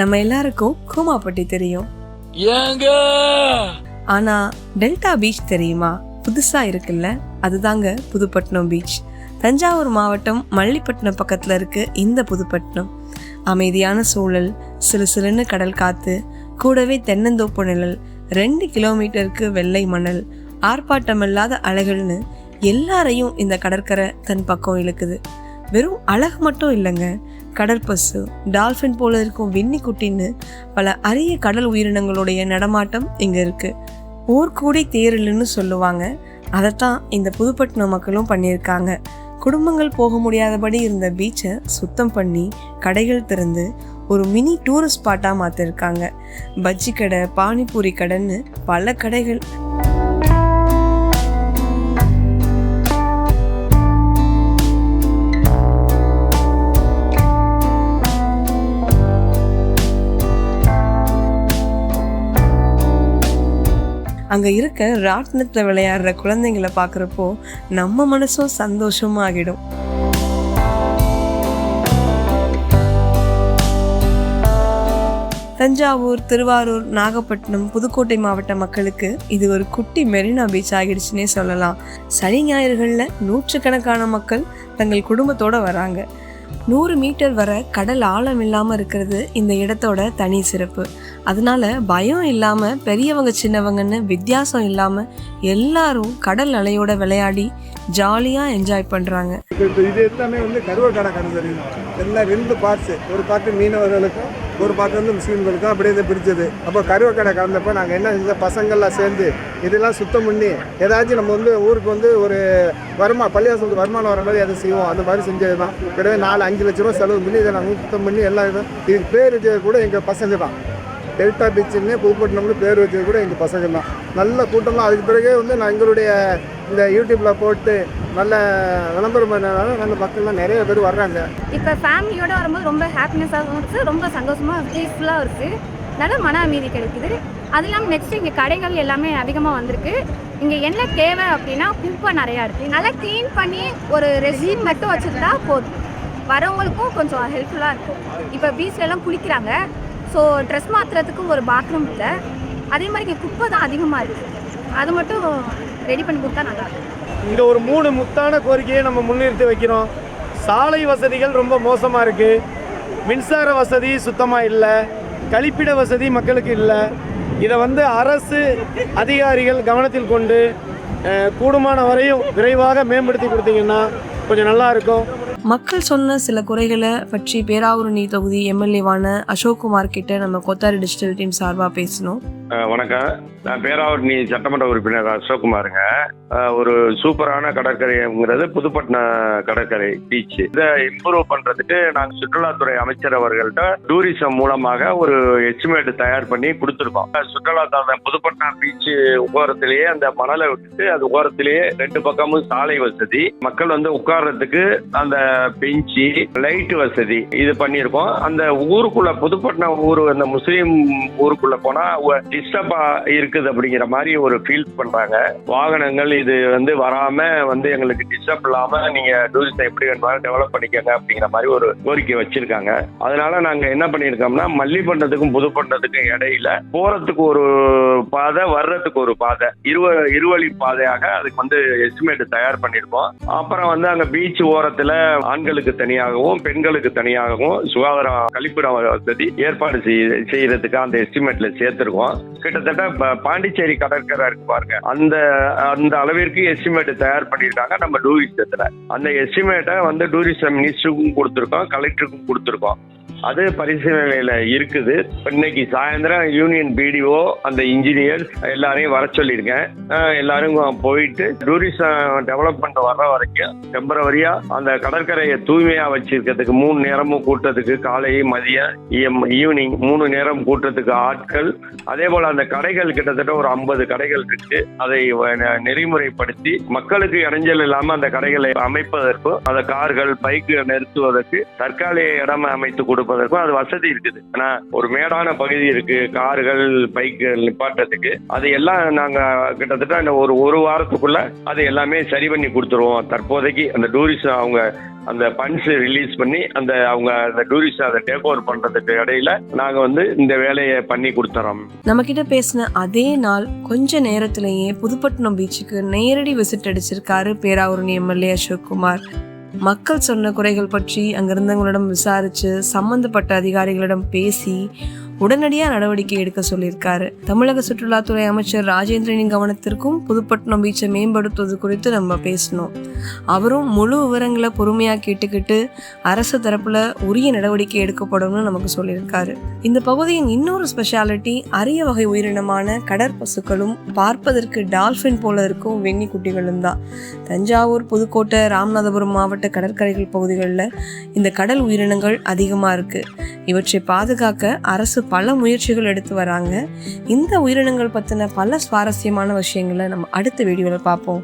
நம்ம எல்லாருக்கும் கூமாப்பட்டி தெரியும், ஆனா டெல்டா பீச் தெரியுமா? புதுசா இருக்குல்ல, அதுதாங்க புதுப்பட்டினம் பீச். தஞ்சாவூர் மாவட்டம் மல்லிப்பட்டினம் பக்கத்துல இருக்கு இந்த புதுப்பட்டினம். அமைதியான சூழல், சிலுசிலுன்னு கடல் காத்து, கூடவே தென்னந்தோப்பு நிழல், 2 கிலோமீட்டருக்கு வெள்ளை மணல், ஆர்ப்பாட்டமில்லாத அலைகள்னு எல்லாரையும் இந்த கடற்கரை தன் பக்கம் இழுக்குது. வெறும் அழகு மட்டும் இல்லைங்க, கடற்பசு, டால்ஃபின் போல இருக்கும் வின்னி குட்டின்னு பல அரிய கடல் உயிரினங்களுடைய நடமாட்டம் இங்க இருக்கு. ஊர்கூடி தேரில்னு சொல்லுவாங்க. அதைத்தான் இந்த புதுப்பட்டினம் மக்களும் பண்ணியிருக்காங்க. குடும்பங்கள் போக முடியாதபடி இருந்த பீச்சை சுத்தம் பண்ணி கடைகள் திறந்து ஒரு மினி டூரிஸ்ட் ஸ்பாட்டாக மாற்றிருக்காங்க. பஜ்ஜி கடை, பானிபூரி கடைன்னு பல கடைகள். அங்கே இருக்க ராட்டினத்தில் விளையாடுற குழந்தைங்களை பார்க்குறப்போ நம்ம மனசும் சந்தோஷமாகிடும். தஞ்சாவூர், திருவாரூர், நாகப்பட்டினம், புதுக்கோட்டை மாவட்ட மக்களுக்கு இது ஒரு குட்டி மெரினா பீச் ஆகிடுச்சுன்னே சொல்லலாம். சனி ஞாயிறுகளில் நூற்றுக்கணக்கான மக்கள் தங்கள் குடும்பத்தோடு வராங்க. 100 மீட்டர் வர கடல் ஆழம் இல்லாமல் இருக்கிறது இந்த இடத்தோட தனி சிறப்பு. அதனால பயம் இல்லாமல் பெரியவங்க சின்னவங்கன்னு வித்தியாசம் இல்லாமல் எல்லாரும் கடல் அலையோட விளையாடி ஜாலியாக என்ஜாய் பண்ணுறாங்க. இது எல்லாமே கருவக்கடை கடற்கரை. எல்லாம் 2 பார்ட்ஸு, ஒரு பார்ட்டு மீனவர்களுக்கும் ஒரு பார்ட்டு முஸ்லீம்களுக்கும் அப்படியே பிரித்தது. அப்போ கருவக்கடை கலந்தப்போ நாங்கள் என்ன செஞ்சோம், பசங்கள்லாம் சேர்ந்து இதெல்லாம் சுத்தம் பண்ணி ஏதாச்சும் நம்ம ஊருக்கு ஒரு பள்ளிவாசலுக்கு வருமானம் வர மாதிரி அதை செய்வோம். அந்த மாதிரி செஞ்சது தான். கிட்டவே 4-5 லட்ச ரூபா செலவு பண்ணி இதை நாங்கள் சுத்தம் பண்ணி எல்லாம் இதுக்கு பேர் வச்சது கூட எங்கள் பசங்க தான். டெல்டா பீச்சுன்னு புதுப்பட்டினம்னு பேர் வச்சது கூட எங்கள் பசங்க தான். நல்ல கூட்டம் தான். அதுக்கு பிறகு நான் எங்களுடைய இந்த யூடியூப்பில் போட்டு நல்ல விளம்பரம் பண்ணனால நல்ல மக்கள்லாம் நிறைய பேர் வர்றாங்க. இப்போ ஃபேமிலியோடு வரும்போது ரொம்ப ஹாப்பினஸாகவும் இருக்குது, ரொம்ப சந்தோஷமாக பீஸ்ஃபுல்லாக இருக்குது, நல்ல மன அமைதி கிடைக்குது. அது இல்லாமல் நெக்ஸ்ட்டு இங்கே கடைகள் எல்லாமே அதிகமாக வந்திருக்கு. இங்கே என்ன தேவை அப்படின்னா குப்பை நிறையா இருக்குது, நல்லா க்ளீன் பண்ணி ஒரு ரெசின் மட்டும் வச்சுருந்தா போதும், வரவங்களுக்கும் கொஞ்சம் ஹெல்ப்ஃபுல்லாக இருக்கும். இப்போ பீச்லலாம் குளிக்கிறாங்க, ஸோ ட்ரெஸ் மாற்றுறதுக்கும் ஒரு பாத்ரூம் இல்லை. அதே மாதிரி இங்கே குப்பை தான் அதிகமாக இருக்குது, அது மட்டும் ரெடி பண்ணி கொடுத்தா நல்லாயிருக்கும். இங்கே ஒரு 3 முத்தான கோரிக்கையை நம்ம முன்னிறுத்தி வைக்கிறோம். சாலை வசதிகள் ரொம்ப மோசமாக இருக்குது, மின்சார வசதி சுத்தமாக இல்லை, கழிப்பிட வசதி மக்களுக்கு இல்லை. இதை அரசு அதிகாரிகள் கவனத்தில் கொண்டு கூடுமான வரையும் விரைவாக மேம்படுத்தி கொடுத்தீங்கன்னா கொஞ்சம் நல்லா இருக்கும். மக்கள் சொன்ன சில குறைகளை பற்றி பேராவூரணி தொகுதி எம்எல்ஏவான அசோக்குமார் கிட்ட நம்ம கொத்தாரி டிஜிட்டல் டீம் சார்பாக பேசணும். வணக்கம், நான் பேராவூரணி சட்டமன்ற உறுப்பினர் அசோக்குமாருங்க. ஒரு சூப்பரான கடற்கரைங்கிறது புதுப்பட்டினம் கடற்கரை பீச். இதை இம்ப்ரூவ் பண்றதுக்கு நாங்கள் சுற்றுலாத்துறை அமைச்சர் அவர்கள்ட்ட டூரிசம் மூலமாக ஒரு எஸ்டிமேட் தயார் பண்ணி கொடுத்துருக்கோம். சுற்றுலாத்துறை புதுப்பட்டினம் பீச் ஓரத்திலேயே அந்த மணலை விட்டுட்டு அது ஓரத்திலேயே 2 பக்கமும் சாலை வசதி, மக்கள் உட்கார்றதுக்கு அந்த பெஞ்சு, லைட் வசதி இது பண்ணியிருக்கோம். அந்த ஊருக்குள்ள புதுப்பட்டினம் ஊர், அந்த முஸ்லீம் ஊருக்குள்ள போனா டிஸ்டர்பா இருக்குது அப்படிங்கிற மாதிரி ஒரு ஃபீல் பண்றாங்க. வாகனங்கள் இது வராம எங்களுக்கு டிஸ்டர்ப் இல்லாம நீங்க டூரிஸ்ட் எப்படி வேணுமாலும் டெவலப் பண்ணிக்கங்க அப்படிங்கிற மாதிரி ஒரு கோரிக்கை வச்சிருக்காங்க. அதனால நாங்க என்ன பண்ணிருக்கோம்னா, மல்லிப்பட்டினத்துக்கும் புதுப்பட்டினத்துக்கும் இடையில போறதுக்கு ஒரு பாதை, வர்றதுக்கு ஒரு பாதை, இருவழி பாதையாக அதுக்கு எஸ்டிமேட் தயார் பண்ணிருக்கோம். அப்புறம் அங்க பீச் ஓரத்துல ஆண்களுக்கு தனியாகவும் பெண்களுக்கு தனியாகவும் சுகாதார கழிப்பிட வசதி ஏற்பாடு செய்யறதுக்கு அந்த எஸ்டிமேட்ல சேர்த்திருக்கோம். கிட்டத்தட்ட பாண்டிச்சேரி கடற்கரை இருக்கு பாருங்க, அந்த அளவிற்கு எஸ்டிமேட் தயார் பண்ணியிருக்காங்க நம்ம டூரிசத்துல. அந்த எஸ்டிமேட்டை டூரிசம் மினிஸ்டருக்கும் கொடுத்துருக்கோம், கலெக்டருக்கும் கொடுத்துருக்கோம். அது பரிசீலனையில இருக்குது. இன்னைக்கு சாயந்தரம் யூனியன் பிடிஓ, அந்த இன்ஜினியர்ஸ் எல்லாரையும் வர சொல்லியிருக்கேன். எல்லாரும் போயிட்டு டூரிசம் டெவலப்மெண்ட் வர்ற வரைக்கும் டெம்பரவரியா அந்த கடற்கரையை தூய்மையா வச்சிருக்கிறதுக்கு 3 நேரமும் கூட்டத்துக்கு, காலை, மதியம், ஈவினிங் 3 நேரம் கூட்டத்துக்கு ஆட்கள். அதே போல அந்த கடைகள் கிட்டத்தட்ட ஒரு 50 கடைகள் இருக்கு. அதை நெறிமுறைப்படுத்தி மக்களுக்கு இடைஞ்சல் இல்லாம அந்த கடைகளை அமைப்பதற்கும், அந்த கார்கள், பைக்கு நிறுத்துவதற்கு தற்காலிக இடம் அமைத்து கொடுப்பதற்கு பார்ப்பதற்கும் அது வசதி இருக்குது. ஏன்னா ஒரு மேடான பகுதி இருக்கு, கார்கள் பைக்குகள் நிப்பாட்டத்துக்கு. அது எல்லாம் நாங்க கிட்டத்தட்ட ஒரு வாரத்துக்குள்ள அது எல்லாமே சரி பண்ணி கொடுத்துருவோம். தற்போதைக்கு அந்த டூரிஸ்ட் அவங்க அந்த ஃபண்ட்ஸ் ரிலீஸ் பண்ணி அவங்க அந்த டூரிஸ்ட் அதை டேக் ஓவர் பண்றதுக்கு இடையில நாங்க இந்த வேலையை பண்ணி கொடுத்துறோம். நம்ம கிட்ட பேசின அதே நாள் கொஞ்ச நேரத்திலேயே புதுப்பட்டினம் பீச்சுக்கு நேரடி விசிட் அடிச்சிருக்காரு பேராவூரணி எம்எல்ஏ அசோக்குமார். மக்கள் சொன்ன குறைகள் பற்றி அங்கிருந்தவங்களிடம் விசாரிச்சு சம்பந்தப்பட்ட அதிகாரிகளிடம் பேசி உடனடியாக நடவடிக்கை எடுக்க சொல்லியிருக்காரு. தமிழக சுற்றுலாத்துறை அமைச்சர் ராஜேந்திரனின் கவனத்திற்கும் புதுப்பட்டினம் பீச்சை மேம்படுத்துவது குறித்து நம்ம பேசணும். அவரும் முழு விவரங்களை பொறுமையாக கேட்டுக்கிட்டு அரசு தரப்புல உரிய நடவடிக்கை எடுக்கப்படும்னு நமக்கு சொல்லியிருக்காரு. இந்த பகுதியின் இன்னொரு ஸ்பெஷாலிட்டி அரிய வகை உயிரினமான கடற்பசுக்களும் பார்ப்பதற்கு டால்ஃபின் போல இருக்கும் வெண்ணி குட்டிகளும் தான். தஞ்சாவூர், புதுக்கோட்டை, ராமநாதபுரம் மாவட்ட கடற்கரைகள் பகுதிகளில் இந்த கடல் உயிரினங்கள் அதிகமாக இருக்கு. இவற்றை பாதுகாக்க அரசு பல முயற்சிகள் எடுத்து வராங்க. இந்த உயிரினங்கள் பற்றின பல சுவாரஸ்யமான விஷயங்களை நம்ம அடுத்த வீடியோவில் பார்ப்போம்.